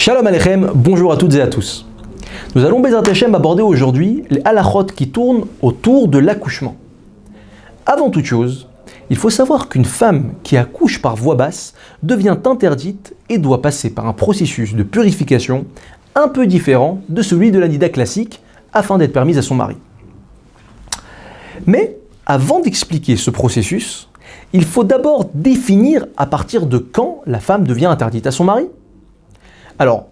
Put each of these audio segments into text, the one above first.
Shalom Aleichem, bonjour à toutes et à tous. Nous allons Bezrat Hashem aborder aujourd'hui les halachot qui tournent autour de l'accouchement. Avant toute chose, il faut savoir qu'une femme qui accouche par voie basse devient interdite et doit passer par un processus de purification un peu différent de celui de la nida classique afin d'être permise à son mari. Mais avant d'expliquer ce processus, il faut d'abord définir à partir de quand la femme devient interdite à son mari. Alors,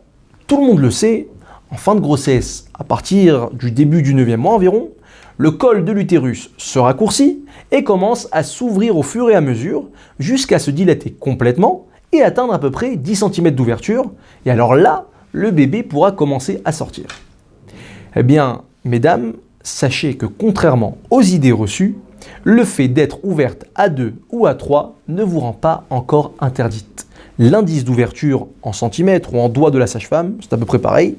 tout le monde le sait, en fin de grossesse, à partir du début du 9e mois environ, le col de l'utérus se raccourcit et commence à s'ouvrir au fur et à mesure jusqu'à se dilater complètement et atteindre à peu près 10 cm d'ouverture. Et alors là, le bébé pourra commencer à sortir. Eh bien, mesdames, sachez que contrairement aux idées reçues, le fait d'être ouverte à 2 ou à 3 ne vous rend pas encore interdite. L'indice d'ouverture en centimètres ou en doigts de la sage-femme, c'est à peu près pareil,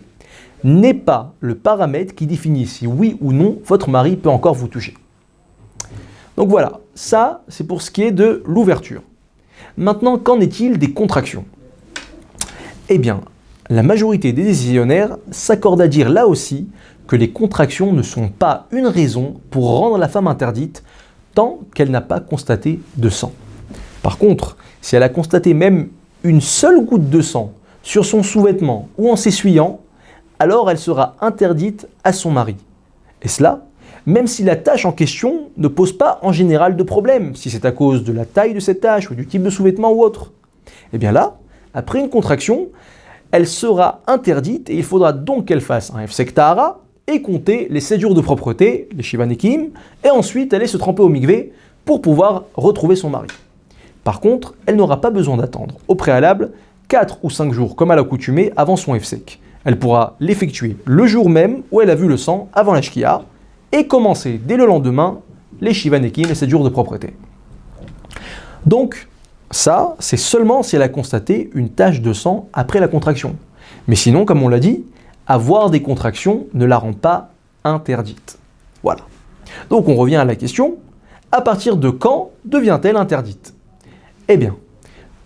n'est pas le paramètre qui définit si oui ou non votre mari peut encore vous toucher. Donc voilà, ça c'est pour ce qui est de l'ouverture. Maintenant, qu'en est-il des contractions ? Eh bien, la majorité des décisionnaires s'accordent à dire là aussi que les contractions ne sont pas une raison pour rendre la femme interdite tant qu'elle n'a pas constaté de sang. Par contre, si elle a constaté même une seule goutte de sang sur son sous-vêtement ou en s'essuyant, alors elle sera interdite à son mari. Et cela, même si la tâche en question ne pose pas en général de problème, si c'est à cause de la taille de cette tâche ou du type de sous-vêtement ou autre. Et bien là, après une contraction, elle sera interdite et il faudra donc qu'elle fasse un hefsek tahara et compter les 7 jours de propreté, les shiva nekim, et ensuite aller se tremper au mikvé pour pouvoir retrouver son mari. Par contre, elle n'aura pas besoin d'attendre au préalable 4 ou 5 jours comme à l'accoutumée avant son hefsek. Elle pourra l'effectuer le jour même où elle a vu le sang avant la shkia et commencer dès le lendemain les shiva nekim, les 7 jours de propreté. Donc, ça, c'est seulement si elle a constaté une tache de sang après la contraction. Mais sinon, comme on l'a dit, avoir des contractions ne la rend pas interdite. Voilà. Donc on revient à la question, à partir de quand devient-elle interdite ? Eh bien,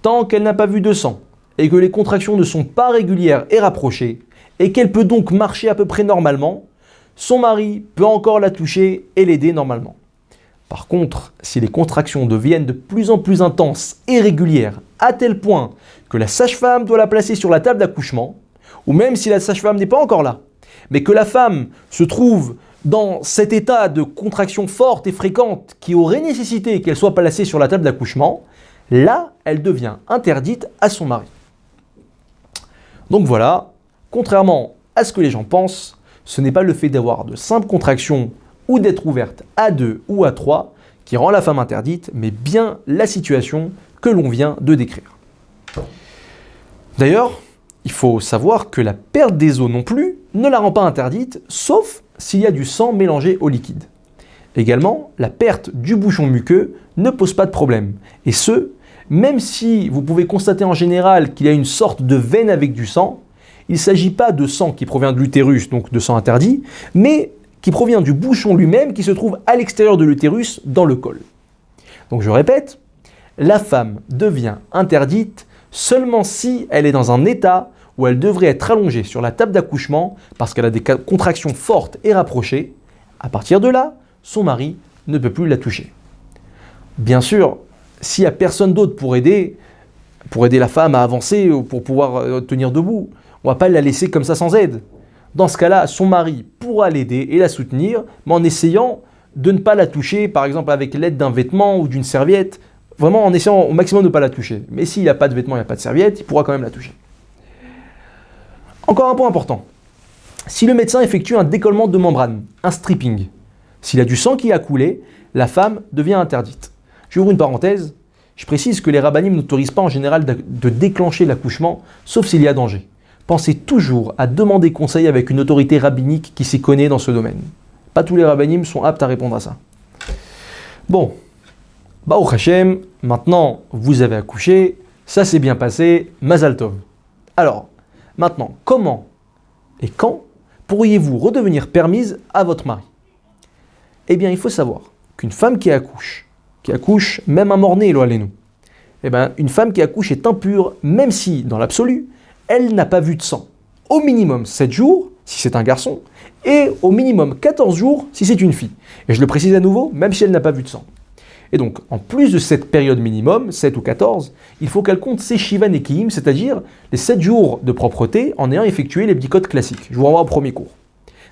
tant qu'elle n'a pas vu de sang et que les contractions ne sont pas régulières et rapprochées et qu'elle peut donc marcher à peu près normalement, son mari peut encore la toucher et l'aider normalement. Par contre, si les contractions deviennent de plus en plus intenses et régulières à tel point que la sage-femme doit la placer sur la table d'accouchement, ou même si la sage-femme n'est pas encore là, mais que la femme se trouve dans cet état de contraction forte et fréquente qui aurait nécessité qu'elle soit placée sur la table d'accouchement, là, elle devient interdite à son mari. Donc voilà, contrairement à ce que les gens pensent, ce n'est pas le fait d'avoir de simples contractions ou d'être ouverte à 2 ou à 3 qui rend la femme interdite, mais bien la situation que l'on vient de décrire. D'ailleurs, il faut savoir que la perte des os non plus ne la rend pas interdite, sauf s'il y a du sang mélangé au liquide. Également, la perte du bouchon muqueux ne pose pas de problème, et ce, même si vous pouvez constater en général qu'il y a une sorte de veine avec du sang, il ne s'agit pas de sang qui provient de l'utérus, donc de sang interdit, mais qui provient du bouchon lui-même qui se trouve à l'extérieur de l'utérus dans le col. Donc je répète, la femme devient interdite seulement si elle est dans un état où elle devrait être allongée sur la table d'accouchement parce qu'elle a des contractions fortes et rapprochées. À partir de là, son mari ne peut plus la toucher. Bien sûr, s'il n'y a personne d'autre pour aider la femme à avancer ou pour pouvoir tenir debout, on ne va pas la laisser comme ça sans aide. Dans ce cas-là, son mari pourra l'aider et la soutenir, mais en essayant de ne pas la toucher, par exemple avec l'aide d'un vêtement ou d'une serviette, vraiment en essayant au maximum de ne pas la toucher. Mais s'il n'y a pas de vêtement, il n'y a pas de serviette, il pourra quand même la toucher. Encore un point important. Si le médecin effectue un décollement de membrane, un stripping, s'il y a du sang qui a coulé, la femme devient interdite. J'ouvre une parenthèse, je précise que les rabbinim n'autorisent pas en général de déclencher l'accouchement, sauf s'il y a danger. Pensez toujours à demander conseil avec une autorité rabbinique qui s'y connaît dans ce domaine. Pas tous les rabbinim sont aptes à répondre à ça. Bon, Baruch Hashem, maintenant vous avez accouché, ça s'est bien passé, Mazal Tov. Alors, maintenant, comment et quand pourriez-vous redevenir permise à votre mari ? Eh bien, il faut savoir qu'une femme qui accouche même un mort-né, lo allez-nous, eh bien, une femme qui accouche est impure, même si, dans l'absolu, elle n'a pas vu de sang. Au minimum 7 jours, si c'est un garçon, et au minimum 14 jours, si c'est une fille. Et je le précise à nouveau, même si elle n'a pas vu de sang. Et donc, en plus de cette période minimum, 7 ou 14, il faut qu'elle compte ses Shiva Nekiim, c'est-à-dire les 7 jours de propreté en ayant effectué les bdikot classiques. Je vous renvoie au premier cours.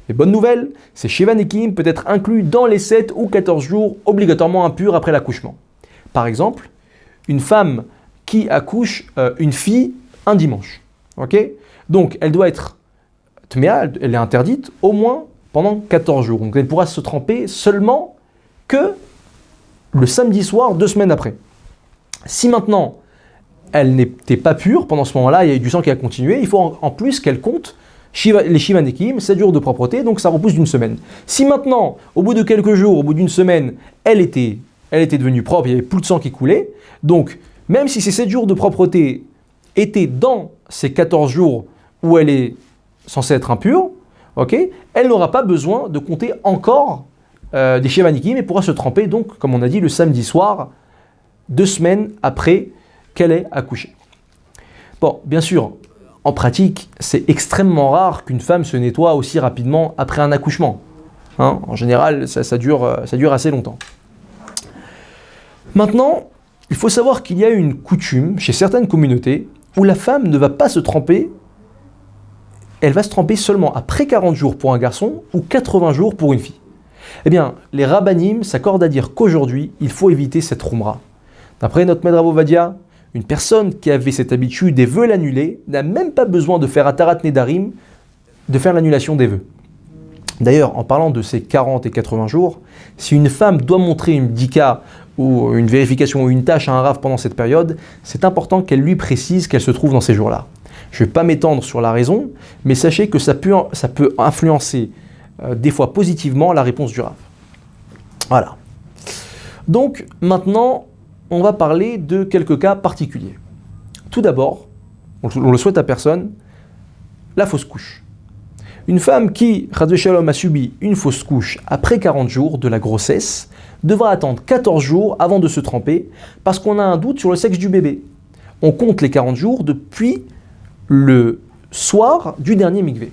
Mais bonne nouvelle, ces Shiva Nekiim peut être inclus dans les 7 ou 14 jours obligatoirement impurs après l'accouchement. Par exemple, une femme qui accouche une fille un dimanche. Okay, donc, elle doit être tméa, elle est interdite au moins pendant 14 jours. Donc, elle pourra se tremper seulement que le samedi soir, 2 semaines après. Si maintenant, elle n'était pas pure, pendant ce moment-là, il y a eu du sang qui a continué, il faut en plus qu'elle compte les Shiva Nekiim, 7 jours de propreté, donc ça repousse d'une semaine. Si maintenant, au bout de quelques jours, au bout d'une semaine, elle était devenue propre, il n'y avait plus de sang qui coulait, donc même si ces 7 jours de propreté étaient dans ces 14 jours où elle est censée être impure, okay, elle n'aura pas besoin de compter encore des Shiva Nekiim et pourra se tremper, donc, comme on a dit, le samedi soir, 2 semaines après qu'elle ait accouché. Bon, bien sûr, en pratique, c'est extrêmement rare qu'une femme se nettoie aussi rapidement après un accouchement. Hein, en général, ça dure assez longtemps. Maintenant, il faut savoir qu'il y a une coutume chez certaines communautés où la femme ne va pas se tremper, elle va se tremper seulement après 40 jours pour un garçon ou 80 jours pour une fille. Eh bien, les rabbanim s'accordent à dire qu'aujourd'hui, il faut éviter cette roumra. D'après notre maître Rav Ovadia, une personne qui avait cette habitude et veut l'annuler n'a même pas besoin de faire atarat nedarim, de faire l'annulation des vœux. D'ailleurs, en parlant de ces 40 et 80 jours, si une femme doit montrer une bdika ou une vérification ou une tâche à un rav pendant cette période, c'est important qu'elle lui précise qu'elle se trouve dans ces jours-là. Je ne vais pas m'étendre sur la raison, mais sachez que ça peut influencer des fois positivement la réponse du rav. Voilà. Donc maintenant, on va parler de quelques cas particuliers. Tout d'abord, on le souhaite à personne, la fausse couche. Une femme qui, Chas v'Shalom, a subi une fausse couche après 40 jours de la grossesse devra attendre 14 jours avant de se tremper parce qu'on a un doute sur le sexe du bébé. On compte les 40 jours depuis le soir du dernier mikvé.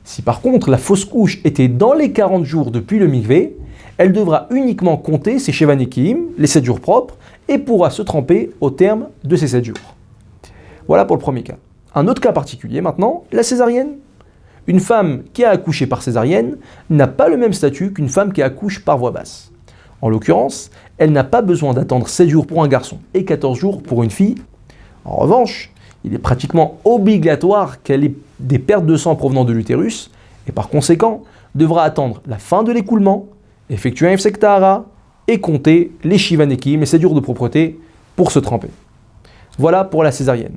Si par contre la fausse couche était dans les 40 jours depuis le mikvé, elle devra uniquement compter ses Shiva Nekiim, les 7 jours propres, et pourra se tremper au terme de ces 7 jours. Voilà pour le premier cas. Un autre cas particulier maintenant, la césarienne. Une femme qui a accouché par césarienne n'a pas le même statut qu'une femme qui accouche par voie basse. En l'occurrence, elle n'a pas besoin d'attendre 7 jours pour un garçon et 14 jours pour une fille. En revanche, il est pratiquement obligatoire qu'elle ait des pertes de sang provenant de l'utérus et par conséquent devra attendre la fin de l'écoulement, effectuer un Hefsek Tahara et compter les Shiva Nekiim, les 7 jours de propreté pour se tremper. Voilà pour la césarienne.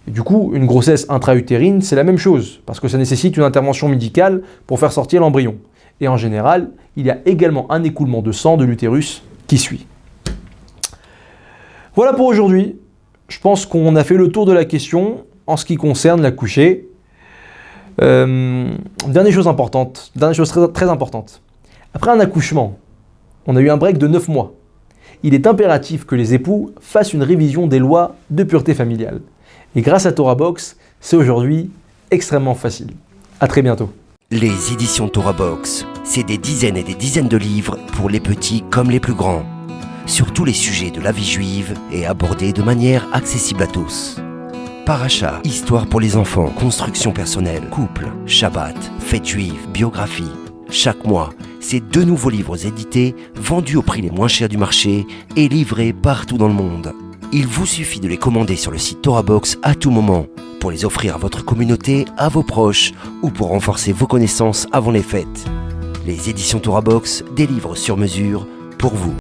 Et du coup, une grossesse intra-utérine, c'est la même chose, parce que ça nécessite une intervention médicale pour faire sortir l'embryon. Et en général, il y a également un écoulement de sang de l'utérus qui suit. Voilà pour aujourd'hui. Je pense qu'on a fait le tour de la question en ce qui concerne l'accoucher. Dernière chose très importante. Après un accouchement, on a eu un break de 9 mois. Il est impératif que les époux fassent une révision des lois de pureté familiale. Et grâce à Torah Box, c'est aujourd'hui extrêmement facile. À très bientôt. Les éditions Torah Box, c'est des dizaines et des dizaines de livres pour les petits comme les plus grands, sur tous les sujets de la vie juive et abordés de manière accessible à tous. Paracha, histoire pour les enfants, construction personnelle, couple, Shabbat, fête juive, biographie. Chaque mois, c'est 2 nouveaux livres édités, vendus au prix les moins chers du marché et livrés partout dans le monde. Il vous suffit de les commander sur le site Torah Box à tout moment, pour les offrir à votre communauté, à vos proches ou pour renforcer vos connaissances avant les fêtes. Les éditions Torah Box, des livres sur mesure pour vous.